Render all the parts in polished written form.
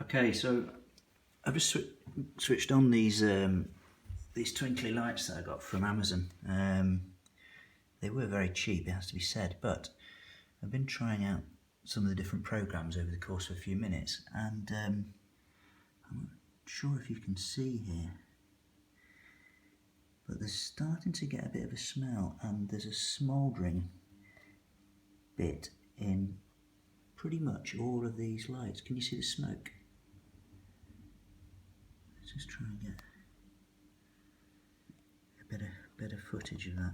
Okay, so I've just switched on these twinkly lights that I got from Amazon. They were very cheap, it has to be said, but I've been trying out some of the different programs over the course of a few minutes, and I'm not sure if you can see here, but they're starting to get a bit of a smell, and there's a smouldering bit in pretty much all of these lights. Can you see the smoke? Let's just try and get a better footage of that.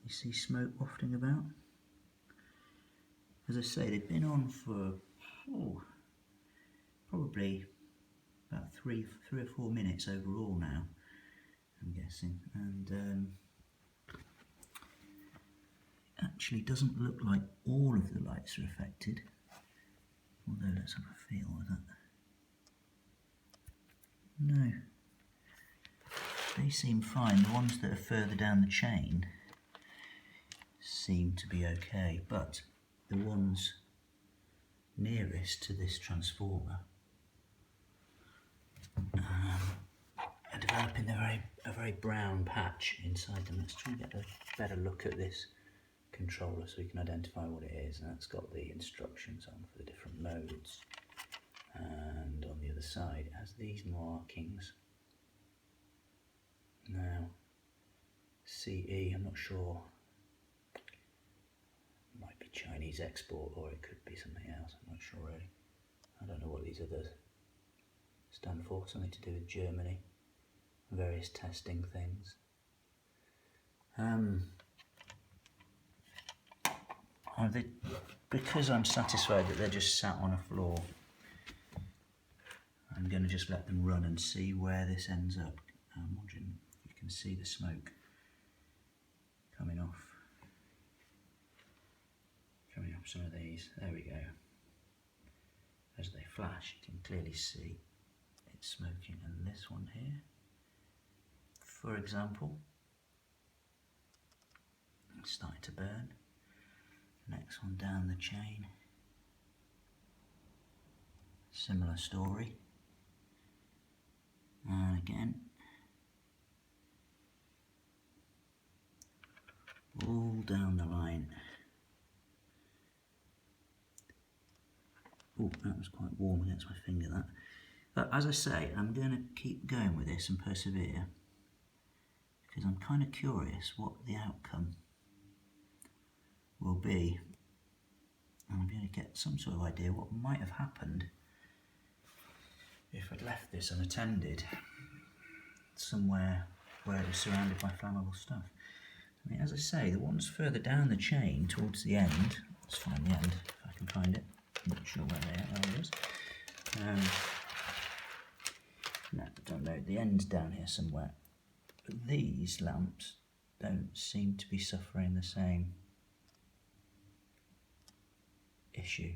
You see smoke wafting about? As I say, they've been on for probably about three or 4 minutes overall now, I'm guessing, and actually doesn't look like all of the lights are affected, although let's have a feel with that. No, they seem fine. The ones that are further down the chain seem to be okay, but the ones nearest to this transformer are developing a very brown patch inside them. Let's try and get a better look at this controller so we can identify what it is. And that's got the instructions on for the different modes, and on the other side it has these markings. Now CE, I'm not sure, it might be Chinese export or it could be something else, I'm not sure really. I don't know what these others stand for, something to do with Germany, various testing things. Because I'm satisfied that they're just sat on a floor, I'm going to just let them run and see where this ends up. I'm wondering if you can see the smoke coming off some of these. There we go. As they flash, you can clearly see it's smoking, and this one here, for example, it's starting to burn. Next one down the chain, similar story, and again, all down the line. Oh, that was quite warm against my finger, that. But as I say, I'm going to keep going with this and persevere, because I'm kind of curious what the outcome will be, and I'm going to get some sort of idea what might have happened if I'd left this unattended somewhere where it was surrounded by flammable stuff. I mean, as I say, the ones further down the chain towards the end, let's find the end if I can find it, I'm not sure where they are. There it is. No, I don't know, the end's down here somewhere, but these lamps don't seem to be suffering the same issue.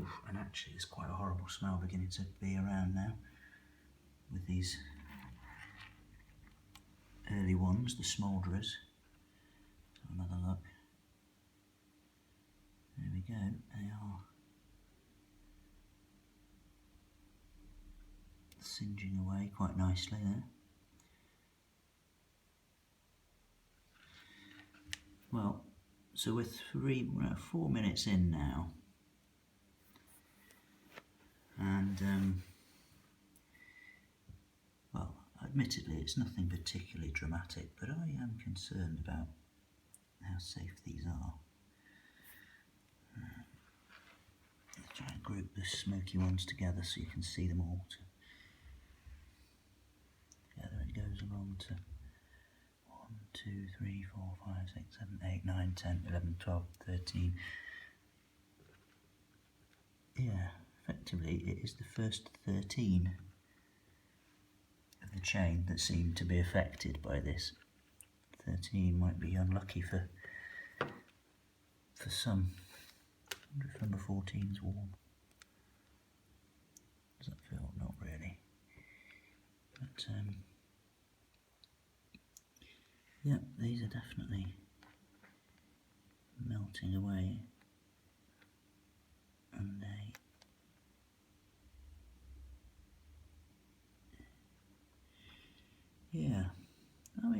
Oof, and actually there's quite a horrible smell beginning to be around now with these early ones, the smoulderers. Have another look. There we go, they are singeing away quite nicely there. Well, so we're 4 minutes in now, and well, admittedly it's nothing particularly dramatic, but I am concerned about how safe these are. Let's try and group the smoky ones together so you can see them all together. It goes along to 1, 2, 3, 4, 5, 6, 7, 8, 9, 10, 11, 12, 13. Yeah, effectively it is the first 13 of the chain that seem to be affected by this. 13 might be unlucky for some. I wonder if number 14's warm. Does that feel? Not really. But yeah, these are definitely melting away, and they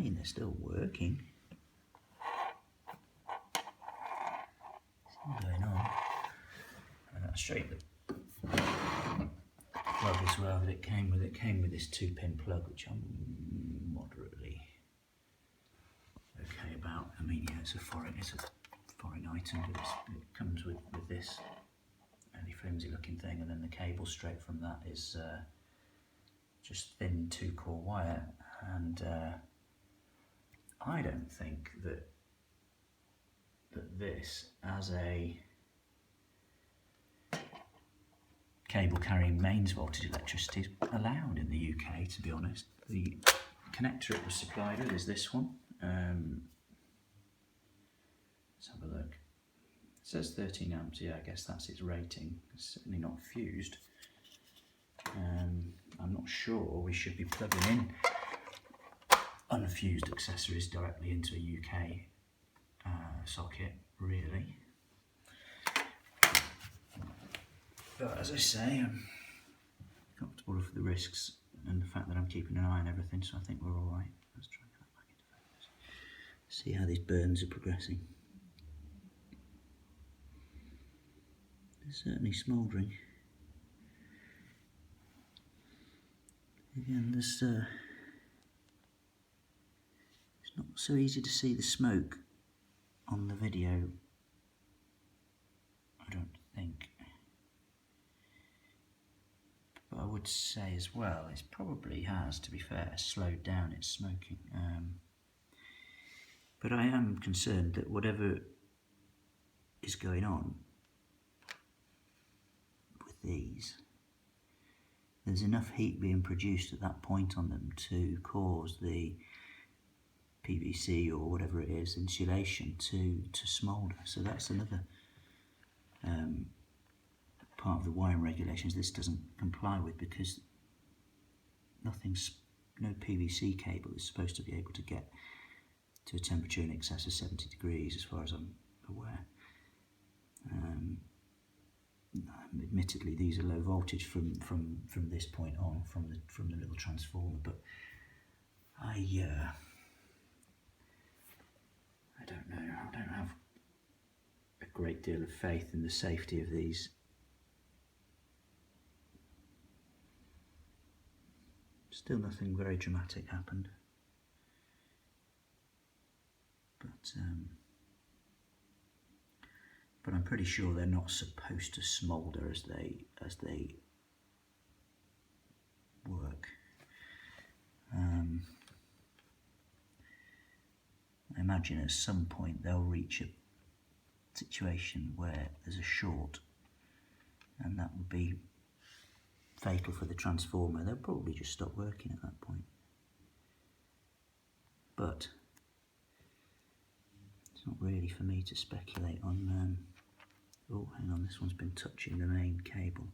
saying they're still working. Still going on. And that's straight the plug as well that it came with. It came with this 2-pin plug, which I'm moderately okay about. I mean, yeah, it's a foreign item, but it comes with this really flimsy looking thing, and then the cable straight from that is just thin 2-core wire, and I don't think that this, as a cable carrying mains voltage electricity, is allowed in the UK, to be honest. The connector it was supplied with is this one. Let's have a look. It says 13 amps, yeah, I guess that's its rating. It's certainly not fused. I'm not sure we should be plugging in unfused accessories directly into a UK socket, really. But as I say, I'm comfortable with the risks and the fact that I'm keeping an eye on everything, so I think we're all right. Let's try and get that back into focus. See how these burns are progressing. They're certainly smouldering. Again, it's not so easy to see the smoke on the video, I don't think. But I would say as well, it probably has, to be fair, slowed down its smoking. But I am concerned that whatever is going on with these, there's enough heat being produced at that point on them to cause the PVC or whatever it is, insulation, to smoulder. So that's another part of the wiring regulations this doesn't comply with, because no PVC cable is supposed to be able to get to a temperature in excess of 70 degrees, as far as I'm aware. Admittedly, these are low voltage from this point on, from the little transformer, but I don't know. I don't have a great deal of faith in the safety of these. Still nothing very dramatic happened, but I'm pretty sure they're not supposed to smoulder as they work. I imagine at some point they'll reach a situation where there's a short, and that would be fatal for the transformer. They'll probably just stop working at that point. But it's not really for me to speculate on. Oh, hang on, this one's been touching the main cable.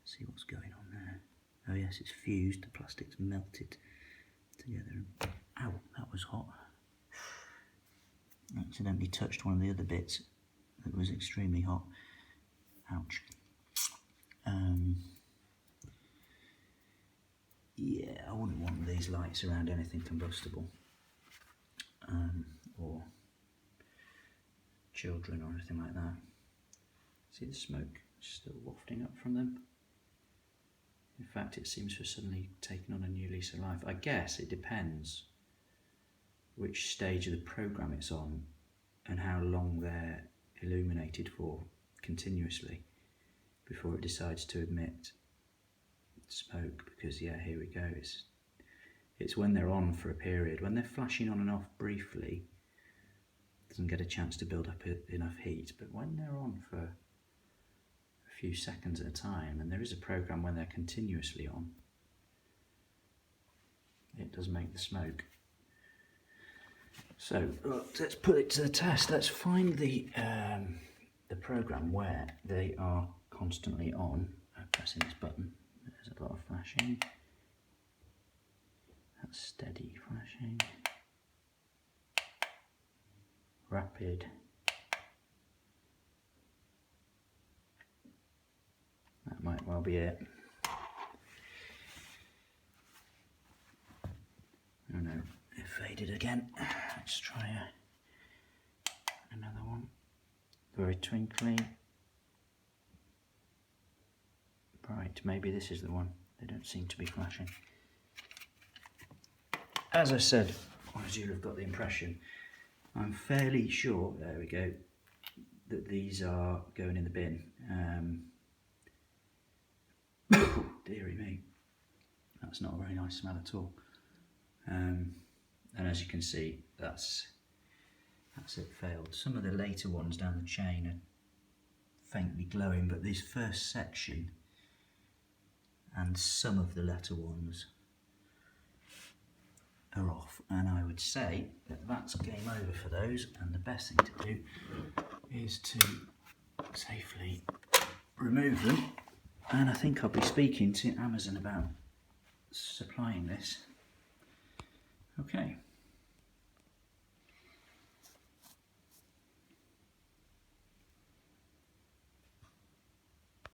Let's see what's going on there. Oh yes, it's fused, the plastic's melted together. Ow, that was hot. I accidentally touched one of the other bits that was extremely hot. Ouch. Yeah, I wouldn't want these lights around anything combustible, or children or anything like that. See the smoke still wafting up from them? In fact, it seems to have suddenly taken on a new lease of life. I guess it depends which stage of the program it's on and how long they're illuminated for continuously before it decides to emit smoke, because yeah, here we go, it's when they're on for a period. When they're flashing on and off briefly, it doesn't get a chance to build up enough heat, but when they're on for a few seconds at a time, and there is a program when they're continuously on, it does make the smoke. So let's put it to the test. Let's find the program where they are constantly on. Pressing this button, there's a lot of flashing. That's steady flashing. Rapid. That might well be it. Oh no, if faded again. Let's try another one. Very twinkly. Right, maybe this is the one. They don't seem to be flashing. As I said, as you'll have got the impression, I'm fairly sure, there we go, that these are going in the bin. Dearie me, that's not a very nice smell at all. And as you can see, that's it, failed. Some of the later ones down the chain are faintly glowing, but this first section and some of the latter ones are off, and I would say that that's game over for those, and the best thing to do is to safely remove them. And I think I'll be speaking to Amazon about supplying this. Okay.